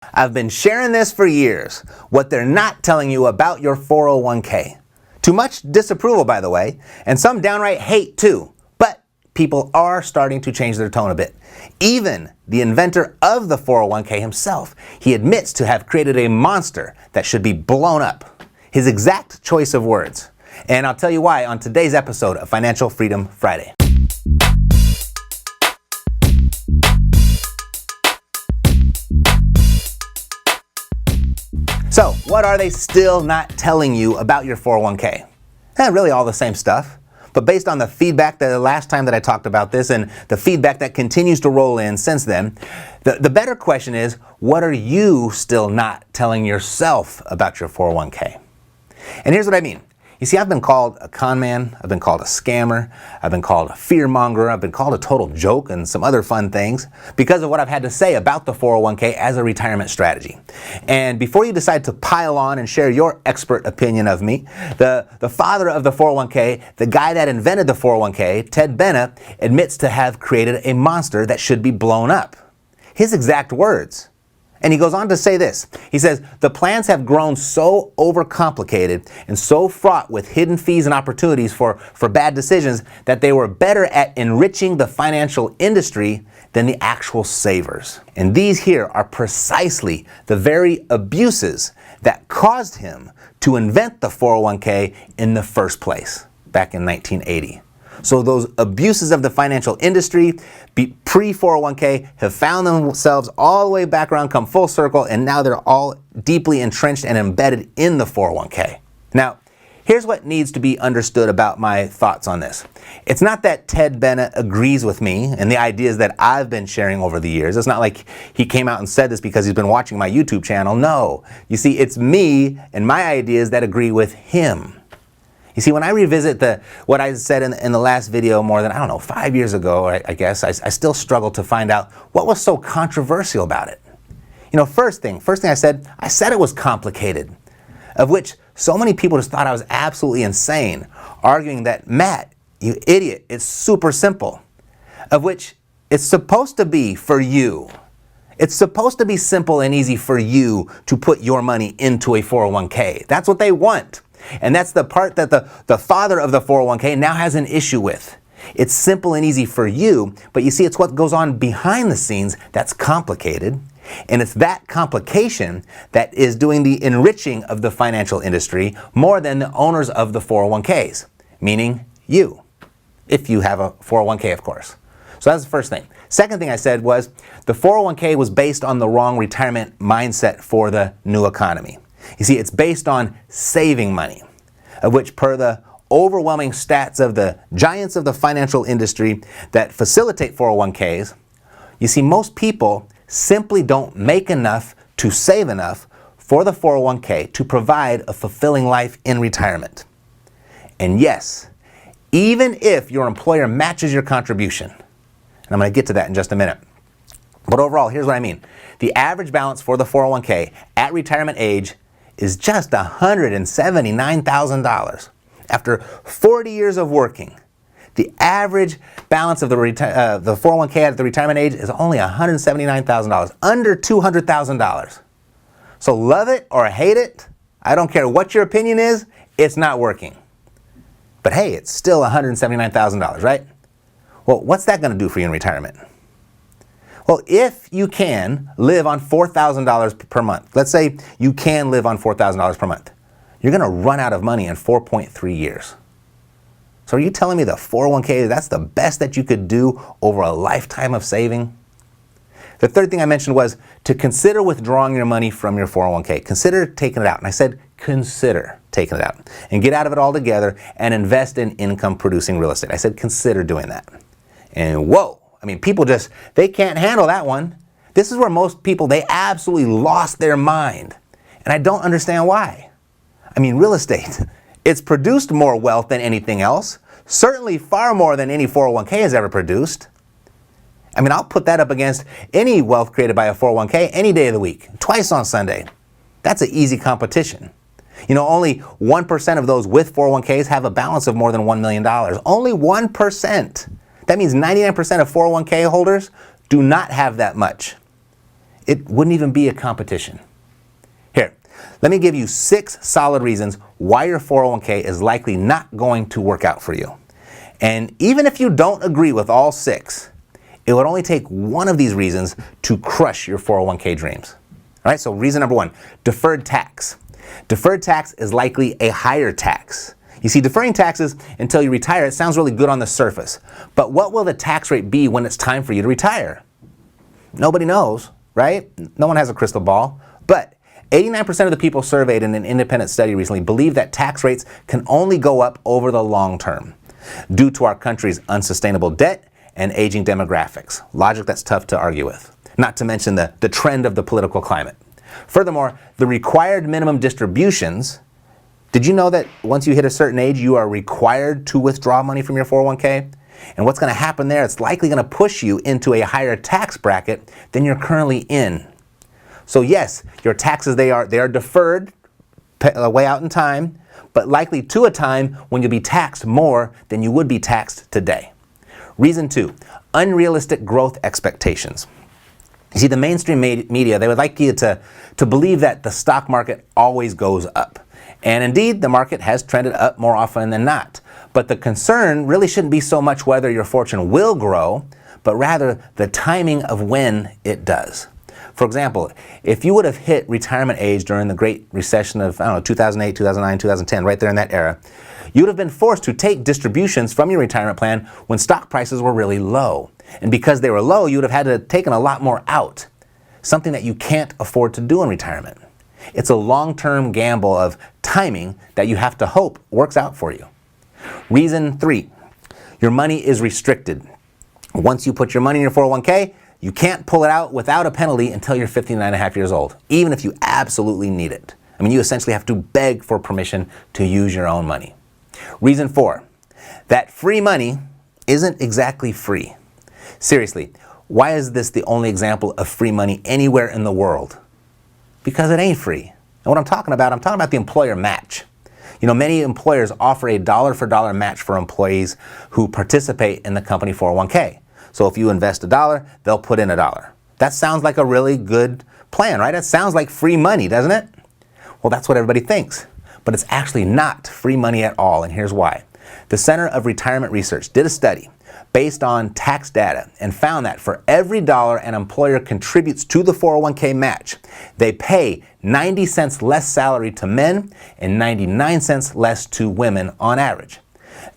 I've been sharing this for years, what they're not telling you about your 401k. Too much disapproval, by the way, and some downright hate too. But people are starting to change their tone a bit. Even the inventor of the 401k himself, he admits to have created a monster that should be blown up. His exact choice of words. And I'll tell you why on today's episode of Financial Freedom Friday. So, what are they still not telling you about your 401k? Really all the same stuff. But based on the feedback the last time that I talked about this and the feedback that continues to roll in since then, the better question is, what are you still not telling yourself about your 401k? And here's what I mean. You see, I've been called a con man, I've been called a scammer, I've been called a fear monger, I've been called a total joke and some other fun things because of what I've had to say about the 401k as a retirement strategy. And before you decide to pile on and share your expert opinion of me, the father of the 401k, the guy that invented the 401k, Ted Benna, admits to have created a monster that should be blown up. His exact words. And he goes on to say this. He says, the plans have grown so overcomplicated and so fraught with hidden fees and opportunities for bad decisions that they were better at enriching the financial industry than the actual savers. And these here are precisely the very abuses that caused him to invent the 401k in the first place, back in 1980. So those abuses of the financial industry, pre-401k, have found themselves all the way back around, come full circle, and now they're all deeply entrenched and embedded in the 401k. Now, here's what needs to be understood about my thoughts on this. It's not that Ted Benna agrees with me and the ideas that I've been sharing over the years. It's not like he came out and said this because he's been watching my YouTube channel. No. You see, it's me and my ideas that agree with him. You see, when I revisit what I said in the last video more than, 5 years ago, I guess, I still struggle to find out what was so controversial about it. First thing I said it was complicated, of which so many people just thought I was absolutely insane, arguing that, Matt, you idiot, it's super simple, of which it's supposed to be for you. It's supposed to be simple and easy for you to put your money into a 401k. That's what they want. And that's the part that the father of the 401k now has an issue with. It's simple and easy for you, but you see, it's what goes on behind the scenes that's complicated. And it's that complication that is doing the enriching of the financial industry more than the owners of the 401ks, meaning you, if you have a 401k, of course. So that's the first thing. Second thing I said was the 401k was based on the wrong retirement mindset for the new economy. You see, it's based on saving money, of which per the overwhelming stats of the giants of the financial industry that facilitate 401ks, you see, most people simply don't make enough to save enough for the 401k to provide a fulfilling life in retirement. And yes, even if your employer matches your contribution, and I'm going to get to that in just a minute. But overall, here's what I mean. The average balance for the 401k at retirement age is just $179,000. After 40 years of working, the average balance of the 401k at the retirement age is only $179,000, under $200,000. So love it or hate it, I don't care what your opinion is, it's not working. But hey, it's still $179,000, right? Well, what's that going to do for you in retirement? Well, if you can live on $4,000 per month, let's say you can live on $4,000 per month, you're going to run out of money in 4.3 years. So are you telling me the 401k, that's the best that you could do over a lifetime of saving? The third thing I mentioned was to consider withdrawing your money from your 401k. Consider taking it out. And I said, consider taking it out and get out of it altogether and invest in income-producing real estate. I said, consider doing that. And whoa. People they can't handle that one. This is where most people, they absolutely lost their mind. And I don't understand why. Real estate, it's produced more wealth than anything else. Certainly far more than any 401k has ever produced. I'll put that up against any wealth created by a 401k any day of the week, twice on Sunday. That's an easy competition. Only 1% of those with 401ks have a balance of more than $1 million. Only 1%. That means 99% of 401k holders do not have that much. it wouldn't even be a competition. Here, let me give you 6 solid reasons why your 401k is likely not going to work out for you. And even if you don't agree with all 6, it would only take one of these reasons to crush your 401k dreams. All right, so reason number 1, deferred tax. Deferred tax is likely a higher tax. You see, deferring taxes until you retire, it sounds really good on the surface. But what will the tax rate be when it's time for you to retire? Nobody knows, right? No one has a crystal ball. But 89% of the people surveyed in an independent study recently believe that tax rates can only go up over the long term due to our country's unsustainable debt and aging demographics. Logic that's tough to argue with. Not to mention the trend of the political climate. Furthermore, the required minimum distributions. Did you know that once you hit a certain age, you are required to withdraw money from your 401k? And what's going to happen there, it's likely going to push you into a higher tax bracket than you're currently in. So yes, your taxes, they are deferred way out in time, but likely to a time when you'll be taxed more than you would be taxed today. Reason 2, unrealistic growth expectations. You see, the mainstream media, they would like you to believe that the stock market always goes up. And indeed, the market has trended up more often than not. But the concern really shouldn't be so much whether your fortune will grow, but rather the timing of when it does. For example, if you would have hit retirement age during the Great Recession of, 2008, 2009, 2010, right there in that era, you would have been forced to take distributions from your retirement plan when stock prices were really low. And because they were low, you would have had to have taken a lot more out, something that you can't afford to do in retirement. It's a long-term gamble of timing that you have to hope works out for you. Reason 3, your money is restricted. Once you put your money in your 401k, you can't pull it out without a penalty until you're 59 and a half years old, even if you absolutely need it. I mean, you essentially have to beg for permission to use your own money. Reason 4, that free money isn't exactly free. Seriously, why is this the only example of free money anywhere in the world? Because it ain't free. And what I'm talking about the employer match. You know, many employers offer a dollar-for-dollar match for employees who participate in the company 401k. So if you invest $1, they'll put in $1. That sounds like a really good plan, right? It sounds like free money, doesn't it? Well, that's what everybody thinks. But it's actually not free money at all, and here's why. The Center of Retirement Research did a study based on tax data and found that for every dollar an employer contributes to the 401k match, they pay 90 cents less salary to men and 99 cents less to women on average.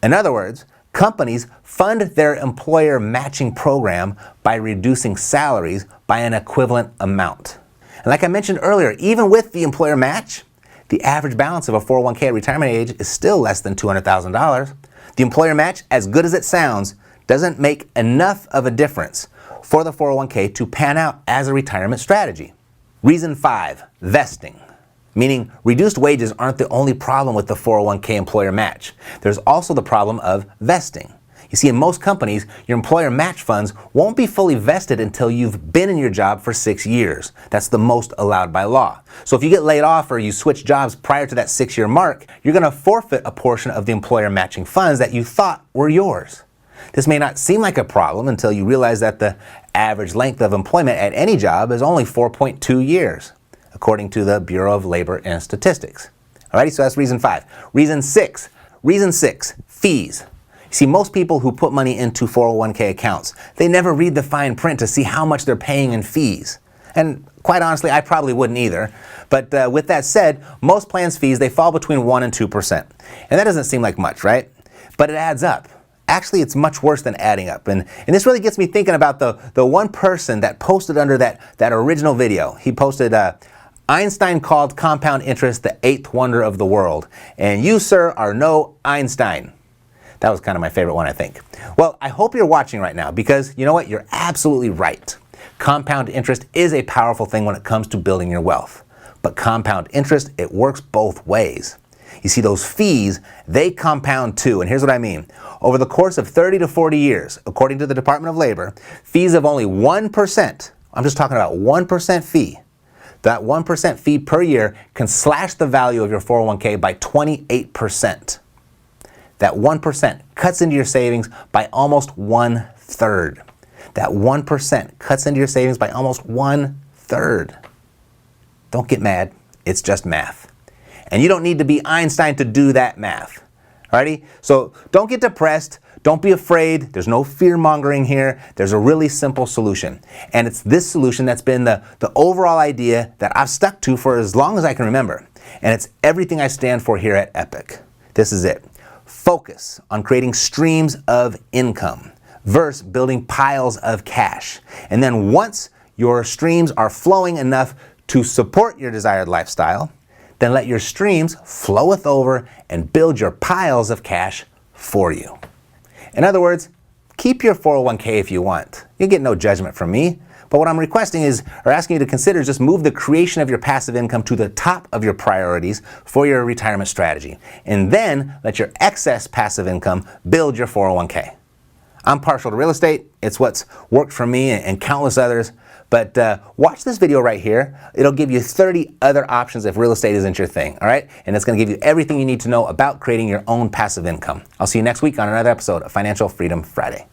In other words, companies fund their employer matching program by reducing salaries by an equivalent amount. And like I mentioned earlier, even with the employer match, the average balance of a 401k at retirement age is still less than $200,000. The employer match, as good as it sounds, doesn't make enough of a difference for the 401k to pan out as a retirement strategy. Reason 5, vesting. Meaning reduced wages aren't the only problem with the 401k employer match. There's also the problem of vesting. You see, in most companies, your employer match funds won't be fully vested until you've been in your job for 6 years. That's the most allowed by law. So if you get laid off or you switch jobs prior to that 6-year mark, you're going to forfeit a portion of the employer matching funds that you thought were yours. This may not seem like a problem until you realize that the average length of employment at any job is only 4.2 years, according to the Bureau of Labor and Statistics. Alrighty, so that's reason 5. Reason 6, fees. You see, most people who put money into 401k accounts, they never read the fine print to see how much they're paying in fees. And quite honestly, I probably wouldn't either. But with that said, most plans' fees, they fall between 1 and 2%. And that doesn't seem like much, right? But it adds up. Actually, it's much worse than adding up. And this really gets me thinking about the one person that posted under that original video. He posted, Einstein called compound interest the 8th wonder of the world. And you, sir, are no Einstein. That was kind of my favorite one, I think. Well, I hope you're watching right now because you know what? You're absolutely right. Compound interest is a powerful thing when it comes to building your wealth. But compound interest, it works both ways. You see, those fees, they compound too. And here's what I mean. Over the course of 30 to 40 years, according to the Department of Labor, fees of only 1%, I'm just talking about 1% fee, that 1% fee per year can slash the value of your 401k by 28%. That 1% cuts into your savings by almost 1/3. That 1% cuts into your savings by almost 1/3. third. Don't get mad. It's just math. And you don't need to be Einstein to do that math. Alrighty? So don't get depressed. Don't be afraid. There's no fear-mongering here. There's a really simple solution. And it's this solution that's been the overall idea that I've stuck to for as long as I can remember. And it's everything I stand for here at Epic. This is it. Focus on creating streams of income versus building piles of cash. And then once your streams are flowing enough to support your desired lifestyle, then let your streams floweth over and build your piles of cash for you. In other words, keep your 401k if you want. You get no judgment from me. But what I'm requesting is, or asking you to consider, is just move the creation of your passive income to the top of your priorities for your retirement strategy. And then let your excess passive income build your 401k. I'm partial to real estate. It's what's worked for me and countless others. But watch this video right here. It'll give you 30 other options if real estate isn't your thing, all right? And it's going to give you everything you need to know about creating your own passive income. I'll see you next week on another episode of Financial Freedom Friday.